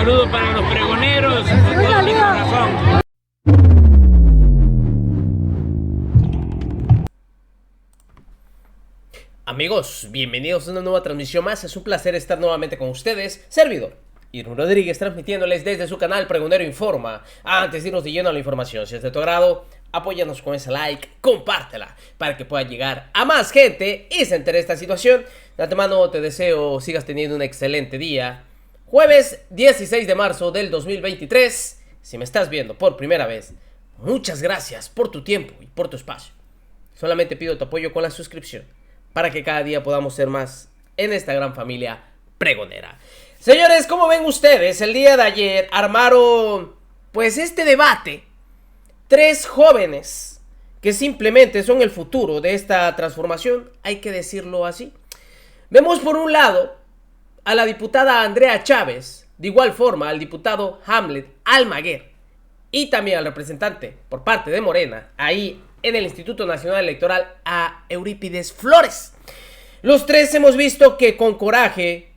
saludo para los pregoneros con todo mi corazón. Amigos, bienvenidos a una nueva transmisión más. Es un placer estar nuevamente con ustedes. Servidor Irún Rodríguez, transmitiéndoles desde su canal Pregonero Informa. Antes de irnos de lleno a la información, si es de tu agrado, apóyanos con ese like, compártela para que pueda llegar a más gente y se entere de esta situación. De antemano te deseo sigas teniendo un excelente día. Jueves 16 de marzo del 2023. Si me estás viendo por primera vez, muchas gracias por tu tiempo y por tu espacio. Solamente pido tu apoyo con la suscripción para que cada día podamos ser más en esta gran familia pregonera. Señores, como ven ustedes, el día de ayer armaron pues este debate. Tres jóvenes que simplemente son el futuro de esta transformación, hay que decirlo así. Vemos por un lado a la diputada Andrea Chávez, de igual forma al diputado Hamlet Almaguer y también al representante por parte de Morena, ahí en el Instituto Nacional Electoral, a Eurípides Flores. Los tres hemos visto que con coraje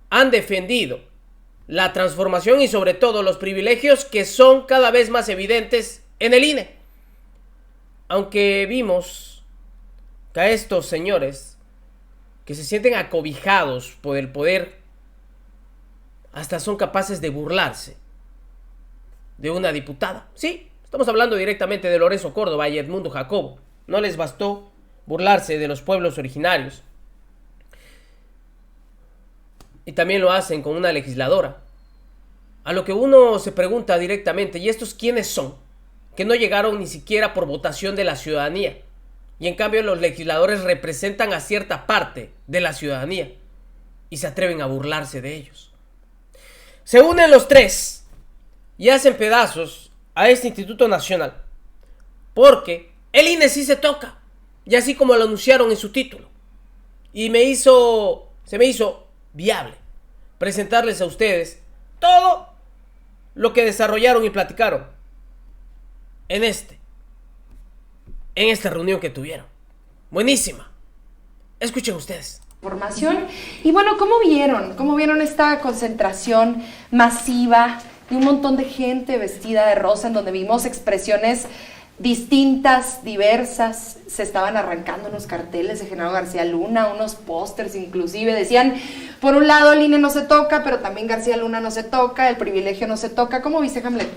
han defendido la transformación y sobre todo los privilegios que son cada vez más evidentes en el INE. Aunque vimos que a estos señores que se sienten acobijados por el poder, hasta son capaces de burlarse de una diputada. Sí, estamos hablando directamente de Lorenzo Córdoba y Edmundo Jacobo. No les bastó burlarse de los pueblos originarios. Y también lo hacen con una legisladora. A lo que uno se pregunta directamente, ¿y estos quiénes son? Que no llegaron ni siquiera por votación de la ciudadanía. Y en cambio los legisladores representan a cierta parte de la ciudadanía. Y se atreven a burlarse de ellos. Se unen los tres y hacen pedazos a este Instituto Nacional. Porque el INE sí se toca. Y así como lo anunciaron en su título. Y se me hizo viable presentarles a ustedes todo lo que desarrollaron y platicaron en esta reunión que tuvieron. Buenísima. Escuchen ustedes. Información. Y bueno, ¿cómo vieron esta concentración masiva de un montón de gente vestida de rosa, en donde vimos expresiones distintas, diversas? Se estaban arrancando unos carteles de Genaro García Luna, unos pósters inclusive, decían, por un lado el INE no se toca, pero también García Luna no se toca, el privilegio no se toca. ¿Cómo viste, Hamlet?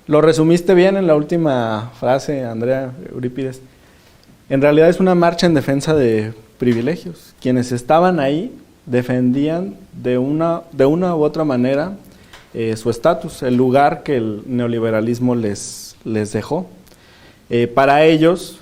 Lo resumiste bien en la última frase, Andrea, Eurípides. En realidad es una marcha en defensa de privilegios. Quienes estaban ahí defendían de una u otra manera su estatus, el lugar que el neoliberalismo les dejó. Para ellos,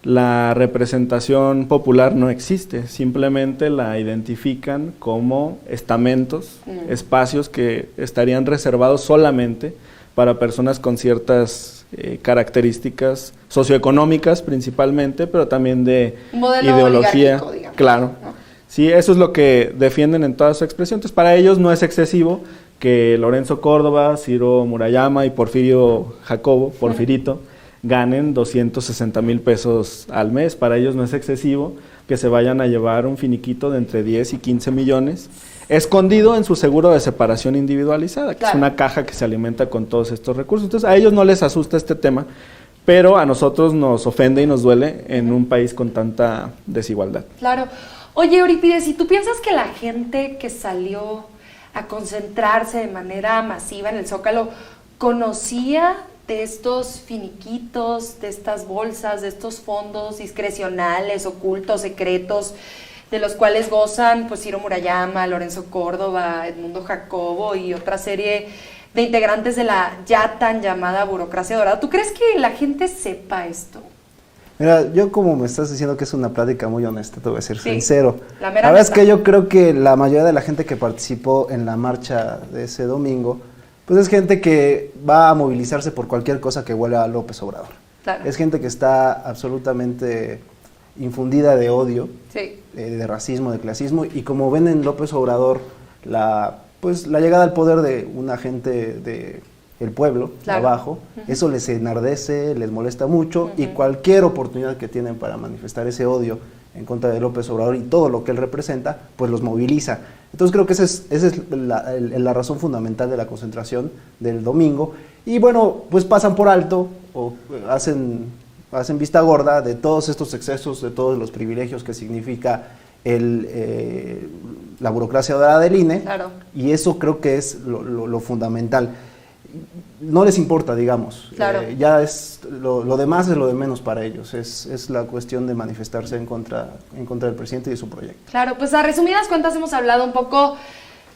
la representación popular no existe, simplemente la identifican como estamentos, espacios que estarían reservados solamente para personas con ciertas características socioeconómicas principalmente, pero también de ideología. Claro. ¿No? Sí, eso es lo que defienden en toda su expresión. Entonces, para ellos no es excesivo que Lorenzo Córdoba, Ciro Murayama y Porfirio Jacobo, Porfirito, ganen 260,000 pesos al mes. Para ellos no es excesivo que se vayan a llevar un finiquito de entre 10 y 15 millones, escondido en su seguro de separación individualizada, que es una caja que se alimenta con todos estos recursos. Entonces, a ellos no les asusta este tema, pero a nosotros nos ofende y nos duele en un país con tanta desigualdad. Claro. Oye, Eurípides, ¿y tú piensas que la gente que salió a concentrarse de manera masiva en el Zócalo conocía de estos finiquitos, de estas bolsas, de estos fondos discrecionales, ocultos, secretos, de los cuales gozan pues Ciro Murayama, Lorenzo Córdoba, Edmundo Jacobo y otra serie de integrantes de la ya tan llamada burocracia dorada? ¿Tú crees que la gente sepa esto? Mira, yo como me estás diciendo que es una plática muy honesta, te voy a ser sincero. La verdad es que yo creo que la mayoría de la gente que participó en la marcha de ese domingo, pues es gente que va a movilizarse por cualquier cosa que huela a López Obrador. Claro. Es gente que está absolutamente infundida de odio, de racismo, de clasismo, y como ven en López Obrador la llegada al poder de una gente del pueblo, de abajo, eso les enardece, les molesta mucho, y cualquier oportunidad que tienen para manifestar ese odio en contra de López Obrador y todo lo que él representa, pues los moviliza. Entonces creo que esa es la razón fundamental de la concentración del domingo. Y bueno, pues pasan por alto o hacen vista gorda de todos estos excesos, de todos los privilegios que significa la burocracia dorada del INE. Claro. Y eso creo que es lo fundamental. No les importa, digamos. Claro. Ya es lo demás es lo de menos para ellos. Es la cuestión de manifestarse en contra del presidente y de su proyecto. Claro, pues a resumidas cuentas hemos hablado un poco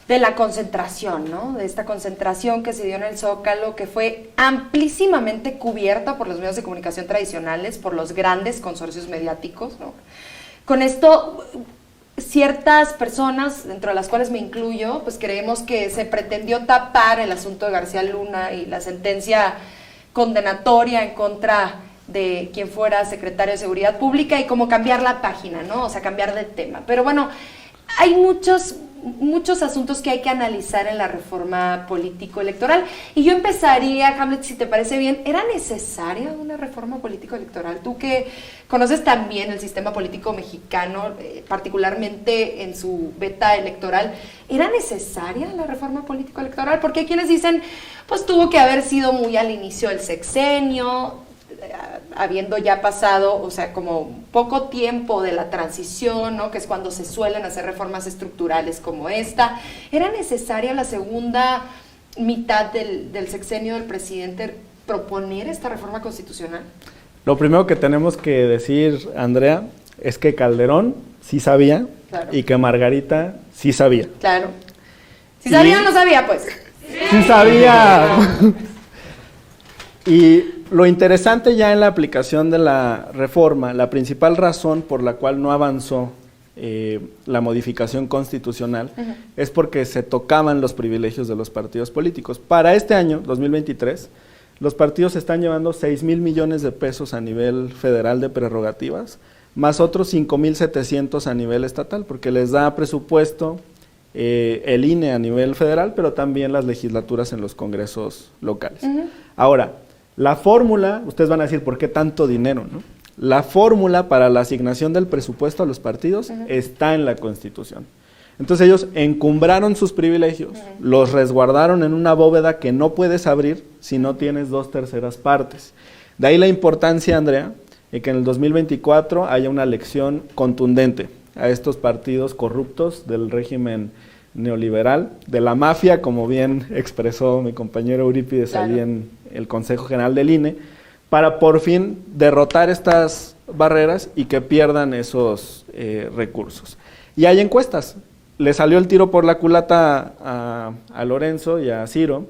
de la concentración, ¿no? De esta concentración que se dio en el Zócalo, que fue amplísimamente cubierta por los medios de comunicación tradicionales, por los grandes consorcios mediáticos, ¿no? Con esto, ciertas personas, dentro de las cuales me incluyo, pues creemos que se pretendió tapar el asunto de García Luna y la sentencia condenatoria en contra de quien fuera secretario de Seguridad Pública y como cambiar la página, ¿no? O sea, cambiar de tema. Pero bueno, hay muchos asuntos que hay que analizar en la reforma político-electoral. Y yo empezaría, Hamlet, si te parece bien, ¿era necesaria una reforma político-electoral? Tú que conoces también el sistema político mexicano, particularmente en su beta electoral, ¿era necesaria la reforma político-electoral? Porque hay quienes dicen, pues tuvo que haber sido muy al inicio del sexenio, habiendo ya pasado, o sea, como poco tiempo de la transición, ¿no? Que es cuando se suelen hacer reformas estructurales como esta. ¿Era necesaria la segunda mitad del sexenio del presidente proponer esta reforma constitucional? Lo primero que tenemos que decir, Andrea, es que Calderón sí sabía, claro, y que Margarita sí sabía. Claro. ¿Sí sabía o no sabía, pues? Sí sabía. Y lo interesante ya en la aplicación de la reforma, la principal razón por la cual no avanzó la modificación constitucional, es porque se tocaban los privilegios de los partidos políticos. Para este año, 2023, los partidos están llevando 6,000 millones de pesos a nivel federal de prerrogativas, más otros 5,700 a nivel estatal, porque les da presupuesto el INE a nivel federal, pero también las legislaturas en los congresos locales. Ahora, la fórmula, ustedes van a decir, ¿por qué tanto dinero, no? La fórmula para la asignación del presupuesto a los partidos está en la Constitución. Entonces ellos encumbraron sus privilegios, los resguardaron en una bóveda que no puedes abrir si no tienes 2/3 partes. De ahí la importancia, Andrea, de que en el 2024 haya una elección contundente a estos partidos corruptos del régimen neoliberal, de la mafia, como bien expresó mi compañero Eurípides, claro, ahí en el Consejo General del INE, para por fin derrotar estas barreras y que pierdan esos recursos. Y hay encuestas. Le salió el tiro por la culata a Lorenzo y a Ciro,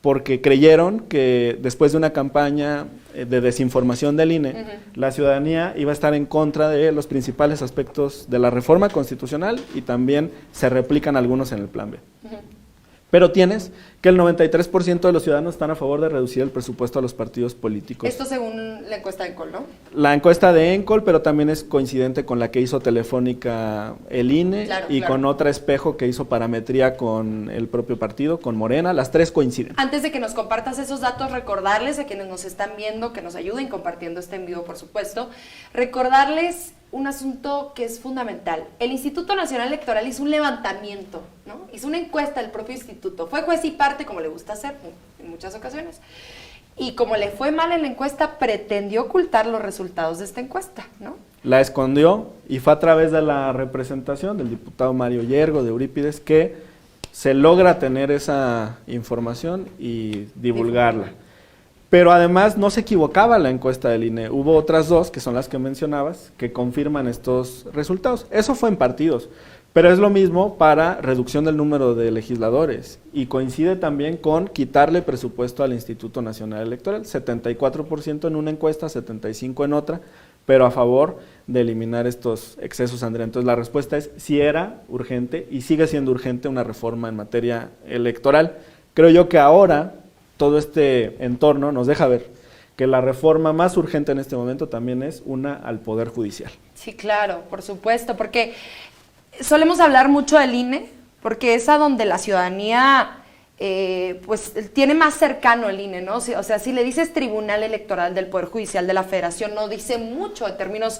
porque creyeron que después de una campaña de desinformación del INE, la ciudadanía iba a estar en contra de los principales aspectos de la reforma constitucional y también se replican algunos en el Plan B. Pero tienes que el 93% de los ciudadanos están a favor de reducir el presupuesto a los partidos políticos. Esto según la encuesta de ENCOL, ¿no? La encuesta de ENCOL, pero también es coincidente con la que hizo Telefónica el INE, claro, y claro, con otra espejo que hizo parametría con el propio partido, con Morena, las tres coinciden. Antes de que nos compartas esos datos, recordarles a quienes nos están viendo, que nos ayuden compartiendo este en vivo, por supuesto, recordarles un asunto que es fundamental. El Instituto Nacional Electoral hizo un levantamiento, ¿no? Hizo una encuesta del propio instituto. Fue juez y parte, como le gusta hacer en muchas ocasiones. Y como le fue mal en la encuesta, pretendió ocultar los resultados de esta encuesta, ¿no? La escondió y fue a través de la representación del diputado Mario Yergo de Eurípides que se logra tener esa información y divulgarla. Pero además no se equivocaba la encuesta del INE. Hubo otras dos, que son las que mencionabas, que confirman estos resultados. Eso fue en partidos, pero es lo mismo para reducción del número de legisladores. Y coincide también con quitarle presupuesto al Instituto Nacional Electoral. 74% en una encuesta, 75% en otra, pero a favor de eliminar estos excesos, Andrea. Entonces la respuesta es, sí era urgente y sigue siendo urgente una reforma en materia electoral. Creo yo que ahora todo este entorno nos deja ver que la reforma más urgente en este momento también es una al Poder Judicial. Sí, claro, por supuesto, porque solemos hablar mucho del INE, porque es a donde la ciudadanía pues tiene más cercano el INE, ¿no? O sea, si le dices Tribunal Electoral del Poder Judicial de la Federación, no dice mucho en términos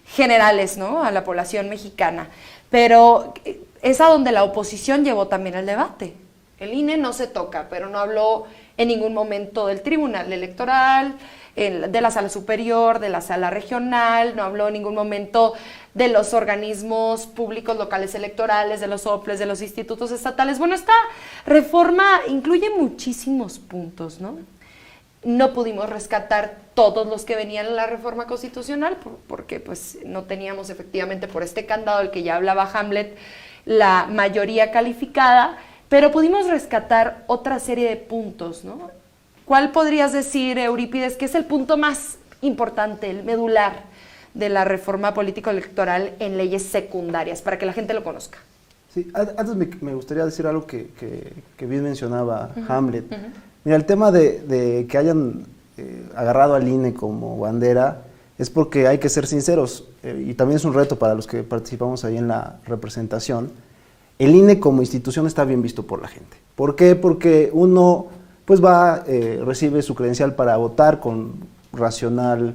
generales, ¿no?, a la población mexicana. Pero es a donde la oposición llevó también el debate. El INE no se toca, pero no habló en ningún momento del Tribunal Electoral, de la Sala Superior, de la Sala Regional, no habló en ningún momento de los organismos públicos locales electorales, de los soples, de los institutos estatales. Bueno, esta reforma incluye muchísimos puntos, ¿no? No pudimos rescatar todos los que venían en la reforma constitucional porque pues no teníamos efectivamente, por este candado del que ya hablaba Hamlet, la mayoría calificada, pero pudimos rescatar otra serie de puntos, ¿no? ¿Cuál podrías decir, Eurípides, que es el punto más importante, el medular de la reforma político-electoral en leyes secundarias, para que la gente lo conozca? Sí, antes me gustaría decir algo que bien mencionaba Hamlet. Mira, el tema de que hayan agarrado al INE como bandera es porque hay que ser sinceros, y también es un reto para los que participamos ahí en la representación. El INE como institución está bien visto por la gente. ¿Por qué? Porque uno pues recibe su credencial para votar con racional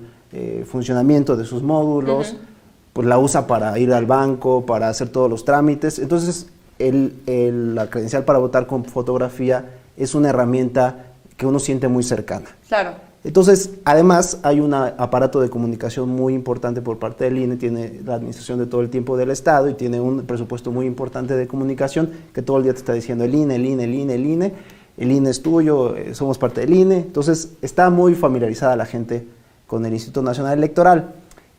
funcionamiento de sus módulos, pues la usa para ir al banco, para hacer todos los trámites. Entonces, la credencial para votar con fotografía es una herramienta que uno siente muy cercana. Claro. Entonces, además, hay un aparato de comunicación muy importante por parte del INE, tiene la administración de todo el tiempo del Estado y tiene un presupuesto muy importante de comunicación que todo el día te está diciendo el INE, el INE, el INE, el INE, el INE es tuyo, somos parte del INE. Entonces, está muy familiarizada la gente con el Instituto Nacional Electoral.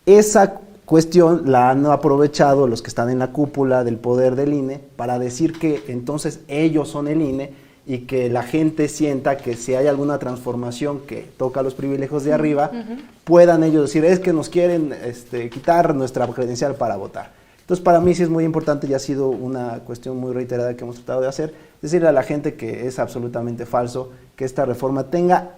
Esa cuestión la han aprovechado los que están en la cúpula del poder del INE para decir que entonces ellos son el INE y que la gente sienta que si hay alguna transformación que toca los privilegios de arriba, puedan ellos decir, es que nos quieren quitar nuestra credencial para votar. Entonces, para mí sí es muy importante y ha sido una cuestión muy reiterada que hemos tratado de hacer, decirle a la gente que es absolutamente falso que esta reforma tenga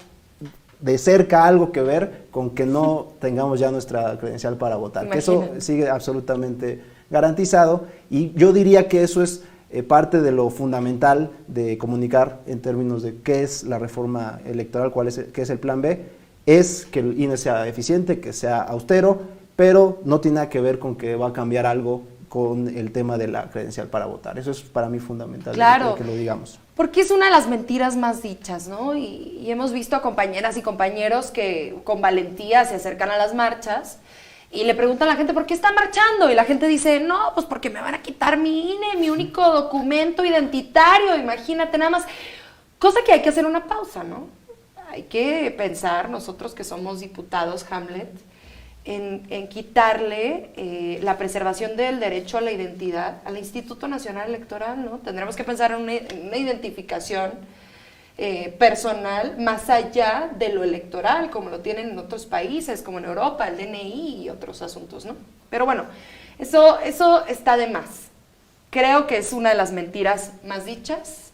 de cerca algo que ver con que no tengamos ya nuestra credencial para votar. Que eso sigue absolutamente garantizado, y yo diría que eso es parte de lo fundamental de comunicar en términos de qué es la reforma electoral, qué es el plan B, es que el INE sea eficiente, que sea austero, pero no tiene nada que ver con que va a cambiar algo con el tema de la credencial para votar. Eso es para mí fundamental, claro, que lo digamos. Porque es una de las mentiras más dichas, ¿no? Y hemos visto a compañeras y compañeros que con valentía se acercan a las marchas y le preguntan a la gente, ¿por qué están marchando? Y la gente dice, no, pues porque me van a quitar mi INE, mi único documento identitario, imagínate nada más. Cosa que hay que hacer una pausa, ¿no? Hay que pensar, nosotros que somos diputados, Hamlet, en quitarle la preservación del derecho a la identidad al Instituto Nacional Electoral, ¿no? Tendremos que pensar en una identificación personal más allá de lo electoral, como lo tienen en otros países, como en Europa, el DNI y otros asuntos, ¿no? Pero bueno, eso está de más. Creo que es una de las mentiras más dichas.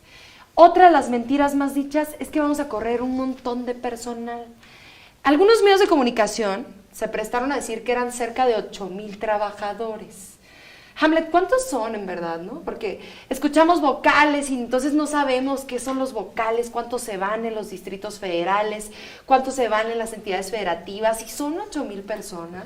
Otra de las mentiras más dichas es que vamos a correr un montón de personal. Algunos medios de comunicación se prestaron a decir que eran cerca de 8,000 trabajadores. Hamlet, ¿cuántos son en verdad, no? Porque escuchamos vocales y entonces no sabemos qué son los vocales, cuántos se van en los distritos federales, cuántos se van en las entidades federativas, y son 8,000 personas.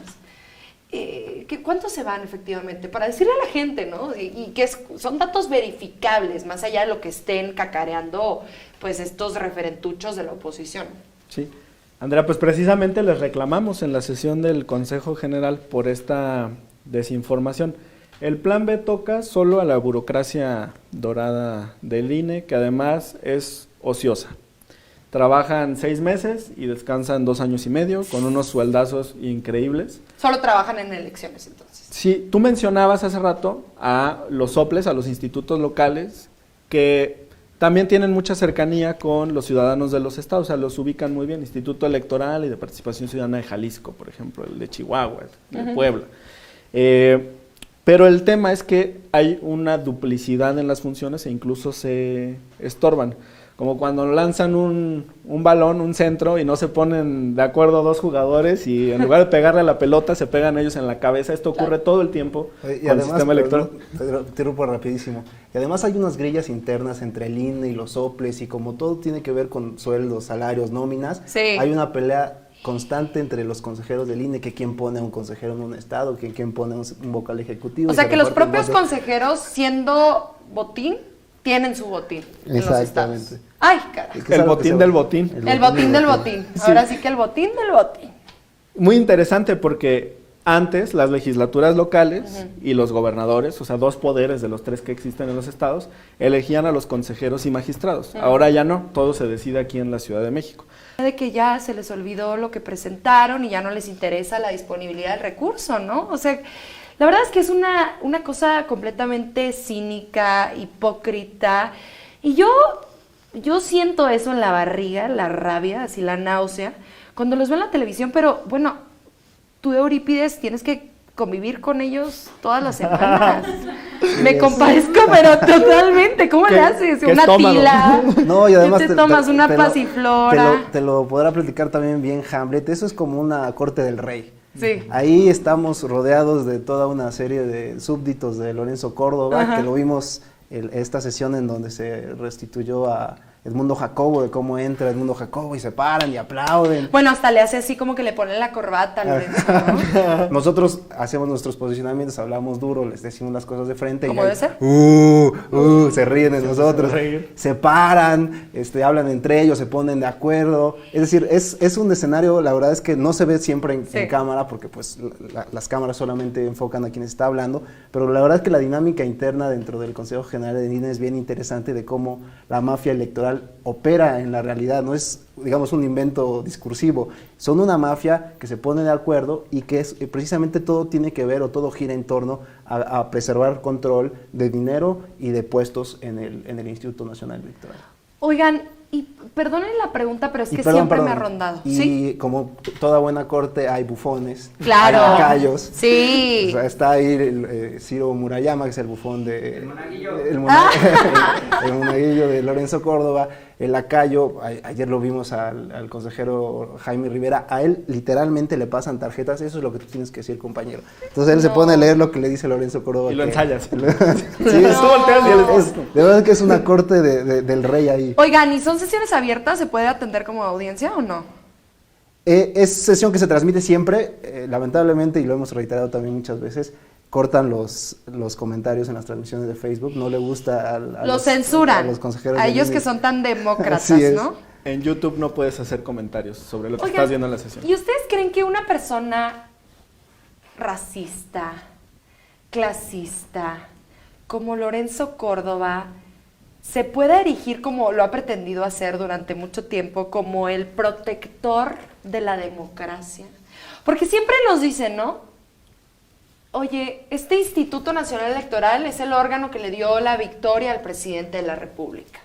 ¿Cuántos se van efectivamente? Para decirle a la gente, ¿no? Y que son datos verificables, más allá de lo que estén cacareando pues estos referentuchos de la oposición. Sí. Andrea, pues precisamente les reclamamos en la sesión del Consejo General por esta desinformación. El plan B toca solo a la burocracia dorada del INE, que además es ociosa. Trabajan 6 meses y descansan 2 años y medio, con unos sueldazos increíbles. Solo trabajan en elecciones, entonces. Sí, tú mencionabas hace rato a los soples, a los institutos locales, que también tienen mucha cercanía con los ciudadanos de los estados, o sea, los ubican muy bien. Instituto Electoral y de Participación Ciudadana de Jalisco, por ejemplo, el de Chihuahua, el de Puebla. Pero el tema es que hay una duplicidad en las funciones e incluso se estorban. Como cuando lanzan un balón, un centro, y no se ponen de acuerdo 2 jugadores y en lugar de pegarle a la pelota se pegan ellos en la cabeza. Esto ocurre todo el tiempo y con el sistema electoral. Te interrumpo rapidísimo. Y además hay unas grillas internas entre el INE y los soples, y como todo tiene que ver con sueldos, salarios, nóminas, sí, hay una pelea constante entre los consejeros del INE, que quién pone a un consejero en un estado, que quién pone un vocal ejecutivo. O sea, que los propios consejeros, siendo botín, tienen su botín en los estados. Exactamente. Ay, caray. El botín del botín. El botín del botín. Ahora sí que el botín del botín. Muy interesante porque antes las legislaturas locales y los gobernadores, o sea, 2 poderes de los 3 que existen en los estados, elegían a los consejeros y magistrados. Ahora ya no, todo se decide aquí en la Ciudad de México. De que ya se les olvidó lo que presentaron y ya no les interesa la disponibilidad del recurso, ¿no? O sea, la verdad es que es una cosa completamente cínica, hipócrita, y yo siento eso en la barriga, la rabia, así la náusea, cuando los veo en la televisión, pero bueno, tú, Eurípides, tienes que convivir con ellos todas las semanas. Me compadezco, pero totalmente. ¿Cómo le haces? Una tila. No, y además te tomas una pasiflora. Te lo podrá platicar también bien Hamlet. Eso es como una corte del rey. Sí. Ahí estamos rodeados de toda una serie de súbditos de Lorenzo Córdoba, Ajá. que lo vimos esta sesión en donde se restituyó a Edmundo Jacobo, de cómo entra Edmundo Jacobo y se paran y aplauden. Bueno, hasta le hace así como que le ponen la corbata a Lorenzo, ¿no? Nosotros hacemos nuestros posicionamientos, hablamos duro, les decimos las cosas de frente. ¿Cómo y debe ser? Se ríen de nosotros, se paran, hablan entre ellos, se ponen de acuerdo. Es decir, es un escenario, la verdad es que no se ve siempre en cámara, porque pues las cámaras solamente enfocan a quien está hablando, pero la verdad es que la dinámica interna dentro del Consejo General de INE es bien interesante, de cómo la mafia electoral opera en la realidad, no es, digamos, un invento discursivo, son una mafia que se pone de acuerdo y que precisamente todo tiene que ver o todo gira en torno a preservar control de dinero y de puestos en el Instituto Nacional Electoral. Oigan, y perdonen la pregunta, pero es que siempre me ha rondado. Y ¿sí? como toda buena corte hay bufones, claro, hay lacayos. Sí. O sea, está ahí Ciro Murayama, que es el bufón de... El monaguillo. El monaguillo de Lorenzo Córdoba. El lacayo, ayer lo vimos al consejero Jaime Rivera, a él literalmente le pasan tarjetas, eso es lo que tú tienes que decir, compañero. Entonces él se pone a leer lo que le dice Lorenzo Córdoba. Y lo ensayas. Sí, de verdad que es una corte del rey ahí. Oigan, ¿y son sesiones abiertas? ¿Se puede atender como audiencia o no? Es sesión que se transmite siempre, lamentablemente, y lo hemos reiterado también muchas veces, cortan los comentarios en las transmisiones de Facebook, no le gusta los censuran, a los consejeros. A ellos que son tan demócratas, ¿no? En YouTube no puedes hacer comentarios sobre lo que estás viendo en la sesión. ¿Y ustedes creen que una persona racista, clasista, como Lorenzo Córdoba, se puede erigir, como lo ha pretendido hacer durante mucho tiempo, como el protector de la democracia? Porque siempre nos dicen, ¿no? Oye, este Instituto Nacional Electoral es el órgano que le dio la victoria al presidente de la República.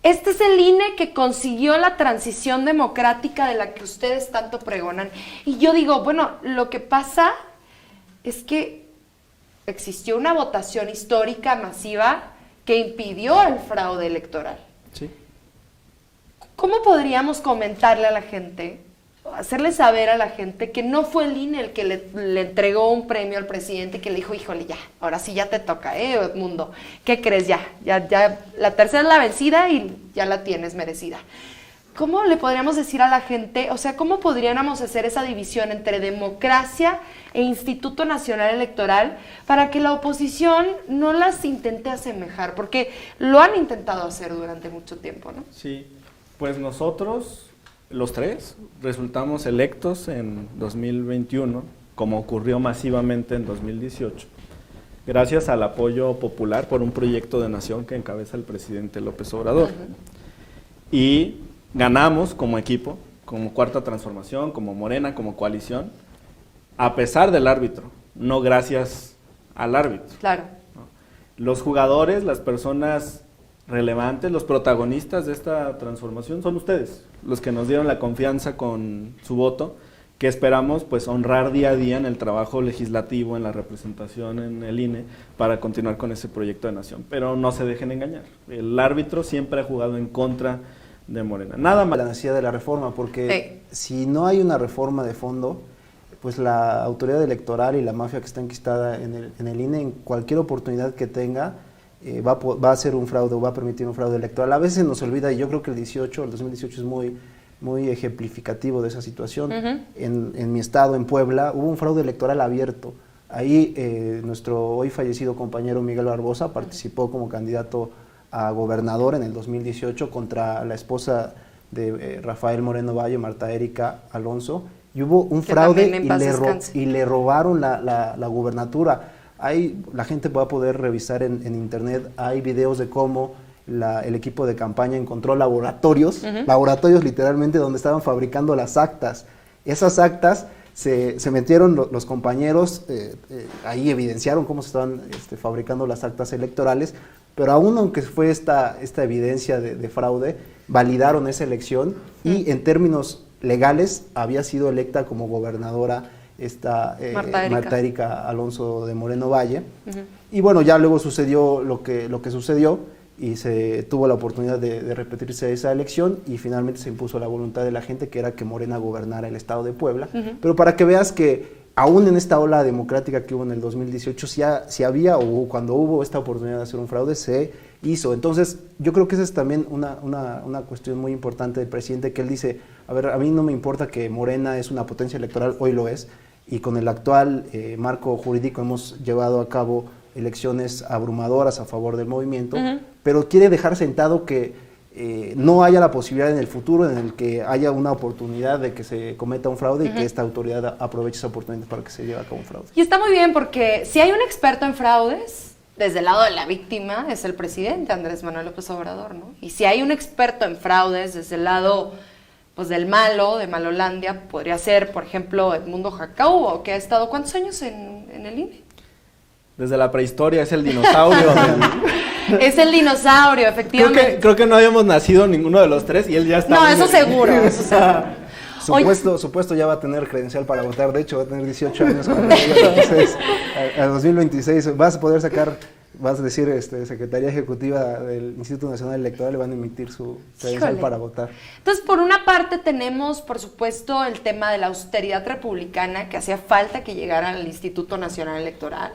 Este es el INE que consiguió la transición democrática de la que ustedes tanto pregonan. Y yo digo, bueno, lo que pasa es que existió una votación histórica masiva que impidió el fraude electoral. Sí. ¿Cómo podríamos comentarle a la gente, hacerle saber a la gente que no fue el INE el que le entregó un premio al presidente, que le dijo, híjole, ya, ahora sí ya te toca, Edmundo, ¿qué crees? Ya, la tercera es la vencida y ya la tienes merecida? ¿Cómo le podríamos decir a la gente, o sea, cómo podríamos hacer esa división entre democracia e Instituto Nacional Electoral para que la oposición no las intente asemejar? Porque lo han intentado hacer durante mucho tiempo, ¿no? Sí, pues nosotros, los 3, resultamos electos en 2021, como ocurrió masivamente en 2018, gracias al apoyo popular por un proyecto de nación que encabeza el presidente López Obrador. Y ganamos como equipo, como Cuarta Transformación, como Morena, como coalición, a pesar del árbitro, no gracias al árbitro. Claro. Los jugadores, las personas relevantes, los protagonistas de esta transformación son ustedes, los que nos dieron la confianza con su voto, que esperamos pues honrar día a día en el trabajo legislativo, en la representación en el INE, para continuar con ese proyecto de nación. Pero no se dejen engañar, el árbitro siempre ha jugado en contra de Morena. Nada más. La necesidad de la reforma, porque si no hay una reforma de fondo, pues la autoridad electoral y la mafia que está enquistada en el INE, en cualquier oportunidad que tenga, va a hacer un fraude o va a permitir un fraude electoral. A veces nos olvida, y yo creo que el 2018 es muy muy ejemplificativo de esa situación. En mi estado, en Puebla, hubo un fraude electoral abierto. Ahí nuestro hoy fallecido compañero Miguel Barbosa participó como candidato a gobernador en el 2018 contra la esposa de Rafael Moreno Valle, Marta Erika Alonso, y hubo un fraude y le robaron la gubernatura. La gente va a poder revisar en internet, hay videos de cómo el equipo de campaña encontró laboratorios literalmente donde estaban fabricando las actas. Esas actas se metieron los compañeros, ahí evidenciaron cómo se estaban fabricando las actas electorales, pero aún aunque fue esta evidencia de fraude, validaron esa elección y en términos legales había sido electa como gobernadora Marta Erika Alonso de Moreno Valle. Y bueno, ya luego sucedió lo que sucedió y se tuvo la oportunidad de repetirse esa elección y finalmente se impuso la voluntad de la gente, que era que Morena gobernara el estado de Puebla. Pero para que veas que aún en esta ola democrática que hubo en el 2018, si había o cuando hubo esta oportunidad de hacer un fraude, se hizo. Entonces, yo creo que esa es también una cuestión muy importante del presidente, que él dice, a ver, a mí no me importa que Morena es una potencia electoral, hoy lo es, y con el actual marco jurídico hemos llevado a cabo elecciones abrumadoras a favor del movimiento, pero quiere dejar sentado que no haya la posibilidad en el futuro en el que haya una oportunidad de que se cometa un fraude y que esta autoridad aproveche esa oportunidad para que se lleve a cabo un fraude. Y está muy bien, porque si hay un experto en fraudes, desde el lado de la víctima, es el presidente Andrés Manuel López Obrador, ¿no? Y si hay un experto en fraudes desde el lado, pues, del malo, de Malolandia, podría ser, por ejemplo, Edmundo Jacobo, que ha estado ¿cuántos años en el INE? Desde la prehistoria, es el dinosaurio. Es el dinosaurio, efectivamente. Creo que no habíamos nacido ninguno de los tres y él ya está. No, eso seguro, eso seguro. Supuesto ya va a tener credencial para votar, de hecho va a tener 18 años cuando llegue, entonces a 2026 vas a poder sacar, vas a decir, Secretaría Ejecutiva del Instituto Nacional Electoral le van a emitir su credencial para votar. Entonces, por una parte tenemos, por supuesto, el tema de la austeridad republicana, que hacía falta que llegara al Instituto Nacional Electoral.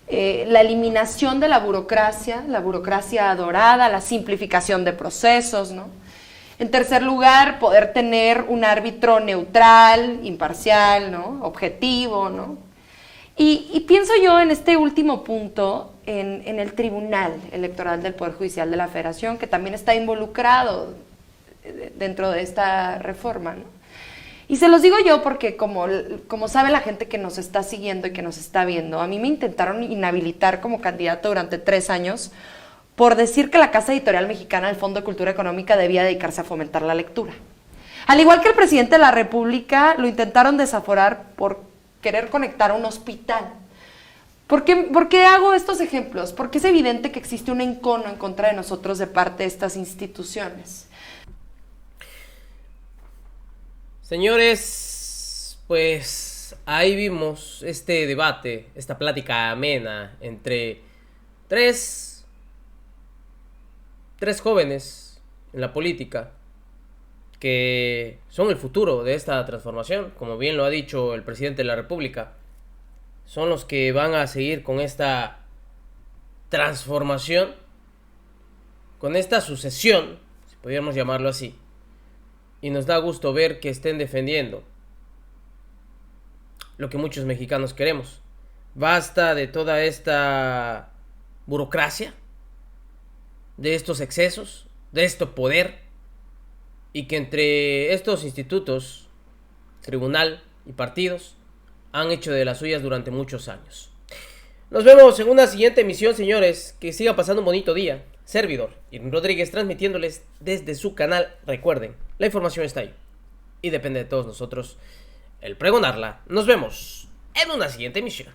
La eliminación de la burocracia dorada, la simplificación de procesos, ¿no? En tercer lugar, poder tener un árbitro neutral, imparcial, ¿no? Objetivo, ¿no? Y pienso yo en este último punto, en el Tribunal Electoral del Poder Judicial de la Federación, que también está involucrado dentro de esta reforma, ¿no? Y se los digo yo porque como sabe la gente que nos está siguiendo y que nos está viendo, a mí me intentaron inhabilitar como candidato durante 3 años por decir que la Casa Editorial Mexicana del Fondo de Cultura Económica debía dedicarse a fomentar la lectura. Al igual que el presidente de la República, lo intentaron desaforar por querer conectar a un hospital. ¿Por qué hago estos ejemplos? Porque es evidente que existe un encono en contra de nosotros de parte de estas instituciones. Señores, pues ahí vimos este debate, esta plática amena entre tres jóvenes en la política que son el futuro de esta transformación, como bien lo ha dicho el presidente de la República. Son los que van a seguir con esta transformación, con esta sucesión, si pudiéramos llamarlo así. Y nos da gusto ver que estén defendiendo lo que muchos mexicanos queremos. Basta de toda esta burocracia, de estos excesos, de este poder, y que entre estos institutos, tribunal y partidos, han hecho de las suyas durante muchos años. Nos vemos en una siguiente emisión, señores. Que sigan pasando un bonito día. Servidor Irving Rodríguez, transmitiéndoles desde su canal. Recuerden, la información está ahí y depende de todos nosotros el pregonarla. Nos vemos en una siguiente emisión.